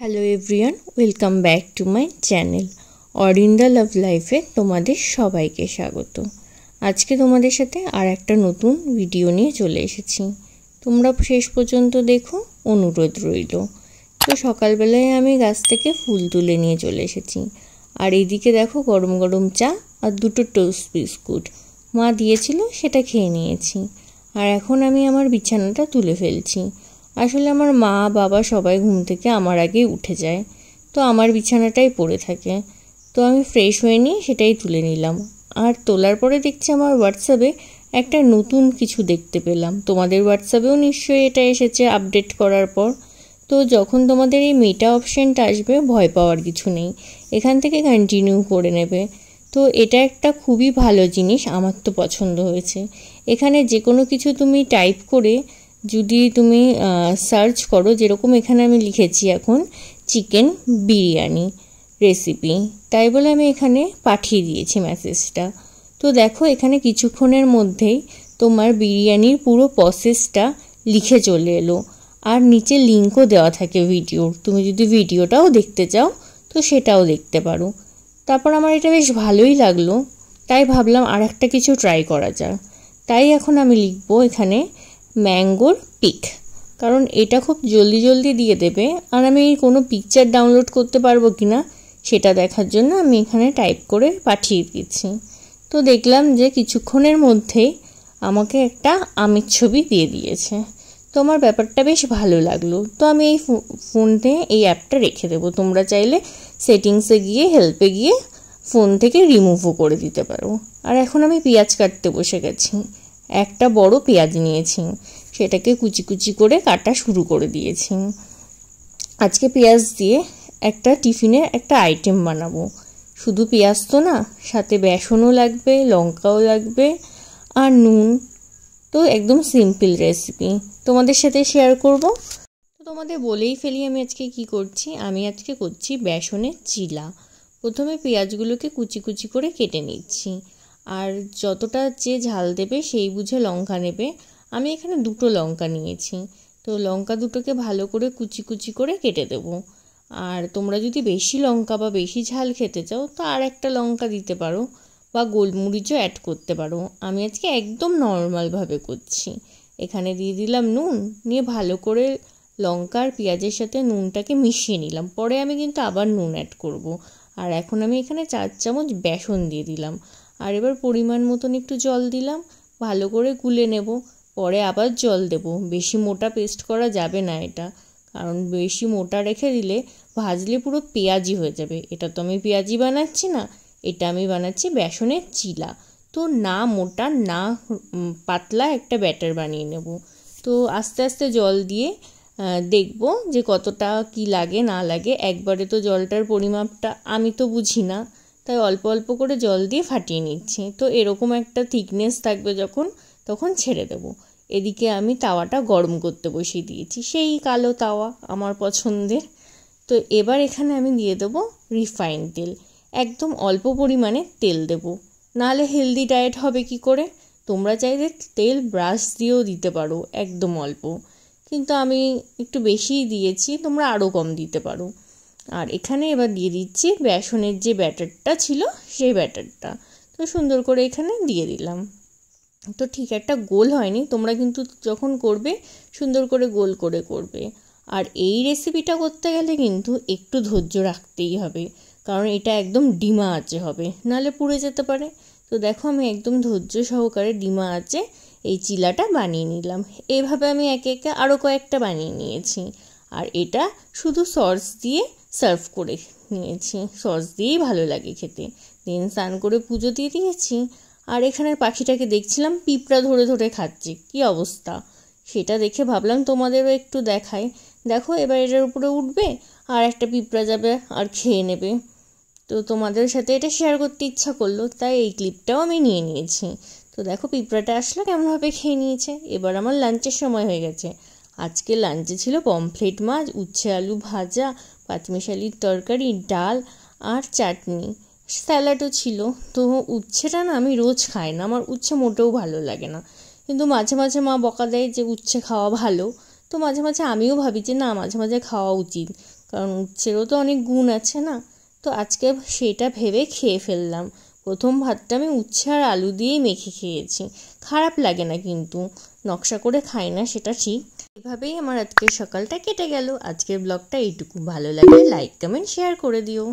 Hello everyone, welcome back to my channel Arinda love লাইফে তোমাদের সবাইকে স্বাগত। আজকে তোমাদের সাথে আর একটা নতুন ভিডিও নিয়ে চলে এসেছি। তোমরা শেষ পর্যন্ত দেখো, অনুরোধ রইল। তো সকালবেলায় আমি গাছ থেকে ফুল তুলে নিয়ে চলে এসেছি, আর এইদিকে দেখো গরম গরম চা আর দুটো টোস্ট বিস্কুট মা দিয়েছিল, সেটা খেয়ে নিয়েছি। আর এখন আমি আমার বিছানাটা তুলে ফেলছি। আসলে আমার মা বাবা সবাই ঘুম থেকে আমার আগেই উঠে যায়, তো আমার বিছানাটাই পড়ে থাকে। তো আমি ফ্রেশ হয়ে নিয়ে সেটাই তুলে নিলাম। আর তোলার পরে দেখছি আমার হোয়াটসঅ্যাপে একটা নতুন কিছু দেখতে পেলাম। তোমাদের হোয়াটসঅ্যাপেও নিশ্চয়ই এটা এসেছে আপডেট করার পর। তো যখন তোমাদের এই মেটা অপশানটা আসবে, ভয় পাওয়ার কিছু নেই, এখান থেকে কন্টিনিউ করে নেবে। তো এটা একটা খুবই ভালো জিনিস, আমার তো পছন্দ হয়েছে। এখানে যে কোনো কিছু তুমি টাইপ করে যদি তুমি সার্চ করো, যেরকম এখানে আমি লিখেছি এখন চিকেন বিরিয়ানি রেসিপি, তাই বলে আমি এখানে পাঠিয়ে দিয়েছি মেসেজটা। তো দেখো এখানে কিছুক্ষণের মধ্যেই তোমার বিরিয়ানির পুরো প্রসেসটা লিখে চলে এলো, আর নিচে লিঙ্কও দেওয়া থাকে ভিডিওর। তুমি যদি ভিডিওটাও দেখতে চাও তো সেটাও দেখতে পারো। তারপর আমার এটা বেশ ভালোই লাগলো, তাই ভাবলাম আর একটা কিছু ট্রাই করা যাক। তাই এখন আমি লিখবো এখানে ম্যাঙ্গোর পিক, কারণ এটা খুব জলদি জলদি দিয়ে দেবে। আর আমি কোনো পিকচার ডাউনলোড করতে পারবো কি না সেটা দেখার জন্য আমি এখানে টাইপ করে পাঠিয়ে দিচ্ছি। তো দেখলাম যে কিছুক্ষণের মধ্যেই আমাকে একটা আমের ছবি দিয়ে দিয়েছে। তো আমার ব্যাপারটা বেশ ভালো লাগলো। তো আমি এই ফোনে এই অ্যাপটা রেখে দেবো। তোমরা চাইলে সেটিংসে গিয়ে হেল্পে গিয়ে ফোন থেকে রিমুভও করে দিতে পারো। আর এখন আমি পেঁয়াজ কাটতে বসে গেছি। একটা বড় পেঁয়াজ নিয়েছি, সেটাকে কুচি কুচি করে কাটা শুরু করে দিয়েছি। আজকে পেঁয়াজ দিয়ে একটা টিফিনের একটা আইটেম বানাবো। শুধু পেঁয়াজ তো না, সাথে বেসনও লাগবে, লঙ্কাও লাগবে, আর নুন। তো একদম সিম্পল রেসিপি তোমাদের সাথে শেয়ার করব। তো তোমাদের বলেই ফেলি আমি আজকে কি করছি। আমি আজকে করছি বেসনের চিলা। প্রথমে পেঁয়াজগুলোকে কুচি কুচি করে কেটে নিচ্ছি, আর যতটা যে ঝাল দেবে সেই বুঝে লঙ্কা নেবে। আমি এখানে দুটো লঙ্কা নিয়েছি, তো লঙ্কা দুটোকে ভালো করে কুচি কুচি করে কেটে দেবো। আর তোমরা যদি বেশি লঙ্কা বা বেশি ঝাল খেতে চাও তো আর একটা লঙ্কা দিতে পারো, বা গোলমরিচও অ্যাড করতে পারো। আমি আজকে একদম নর্মালভাবে করছি। এখানে দিয়ে দিলাম নুন, নিয়ে ভালো করে লঙ্কা আর পেঁয়াজের সাথে নুনটাকে মিশিয়ে নিলাম। পরে আমি কিন্তু আবার নুন অ্যাড করব। আর এখন আমি এখানে 4 চামচ বেসন দিয়ে দিলাম, আর এবার পরিমাণ মতন একটু জল দিলাম, ভালো করে গুলে নেব। পরে আবার জল দেব। বেশি মোটা পেস্ট করা যাবে না এটা, কারণ বেশি মোটা রেখে দিলে ভাজলে পুরো পেঁয়াজি হয়ে যাবে। এটা তো আমি পেঁয়াজি বানাচ্ছি না, এটা আমি বানাচ্ছি বেসনের চিলা। তো না মোটা না পাতলা একটা ব্যাটার বানিয়ে নেব। তো আস্তে আস্তে জল দিয়ে দেখব যে কতটা কি লাগে না লাগে। একবারে তো জলটার পরিমাপটা আমি তো বুঝি না, তাই অল্প অল্প করে জল দিয়ে ফাটিয়ে নিচ্ছি। তো এরকম একটা থিকনেস থাকবে যখন, তখন ছেড়ে দেব। এদিকে আমি তাওয়াটা গরম করতে বসিয়ে দিয়েছি, সেই কালো তাওয়া আমার পছন্দের। তো এবার এখানে আমি দিয়ে দেবো রিফাইন্ড তেল। একদম অল্প পরিমাণে তেল দেব, নাহলে হেলদি ডায়েট হবে কি করে। তোমরা চাইলে তেল ব্রাশ দিয়েও দিতে পারো, একদম অল্প, কিন্তু আমি একটু বেশিই দিয়েছি, তোমরা আরও কম দিতে পারো। আর এখানে এবার দিয়ে দিচ্ছি বেসনের যে ব্যাটারটা ছিল সেই ব্যাটারটা। তো সুন্দর করে এখানে দিয়ে দিলাম। তো ঠিক একটা গোল হয়নি, তোমরা কিন্তু যখন করবে সুন্দর করে গোল করে করবে। আর এই রেসিপিটা করতে গেলে কিন্তু একটু ধৈর্য রাখতেই হবে, কারণ এটা একদম ডিমা আঁচে হবে, নাহলে পুড়ে যেতে পারে। তো দেখো আমি একদম ধৈর্য সহকারে ডিমা আঁচে এই চিলাটা বানিয়ে নিলাম। এইভাবে আমি একে একে আরও কয়েকটা বানিয়ে নিয়েছি। আর এটা শুধু সস দিয়ে সার্ভ করে নিয়েছি, সস দিয়েই ভালো লাগে খেতে। দিন স্নান করে পুজো দিয়ে দিয়েছি। আর এখানের পাখিটাকে দেখছিলাম পিঁপড়া ধরে ধরে খাচ্ছে, কি অবস্থা। সেটা দেখে ভাবলাম তোমাদেরও একটু দেখাই। দেখো এবার এটার উপরে উঠবে আর একটা পিঁপড়া যাবে আর খেয়ে নেবে। তো তোমাদের সাথে এটা শেয়ার করতে ইচ্ছা করলো, তাই এই ক্লিপটাও আমি নিয়ে নিয়েছি। তো দেখো পিঁপড়াটা আসলে কেমনভাবে খেয়ে নিয়েছে। এবার আমার লাঞ্চের সময় হয়ে গেছে। আজকে লাঞ্চে ছিল পমফ্লেট মাছ, উচ্ছে আলু ভাজা, পাঁচমিশালির তরকারি, ডাল আর চাটনি, স্যালাডও ছিল। তো উচ্ছেটা না আমি রোজ খাই না, আমার উচ্ছে মোটেও ভালো লাগে না, কিন্তু মাঝে মাঝে মা বকা দেয় যে উচ্ছে খাওয়া ভালো। তো মাঝে মাঝে আমিও ভাবি যে না, মাঝে মাঝে খাওয়া উচিত। কারণ উচ্ছেরও তো অনেক গুণ আছে না। তো আজকে সেটা ভেবে খেয়ে ফেললাম। প্রথম ভাতটা আমি উচ্ছে আর আলু দিয়েই মেখে খেয়েছি, খারাপ লাগে না, কিন্তু নকশা করে খাই না সেটা ঠিক। এভাবেই আমার আজকের সকালটা কেটে গেল। আজকের ব্লগটা এইটুকু। ভালো লাগলে লাইক কমেন্ট শেয়ার করে দিও।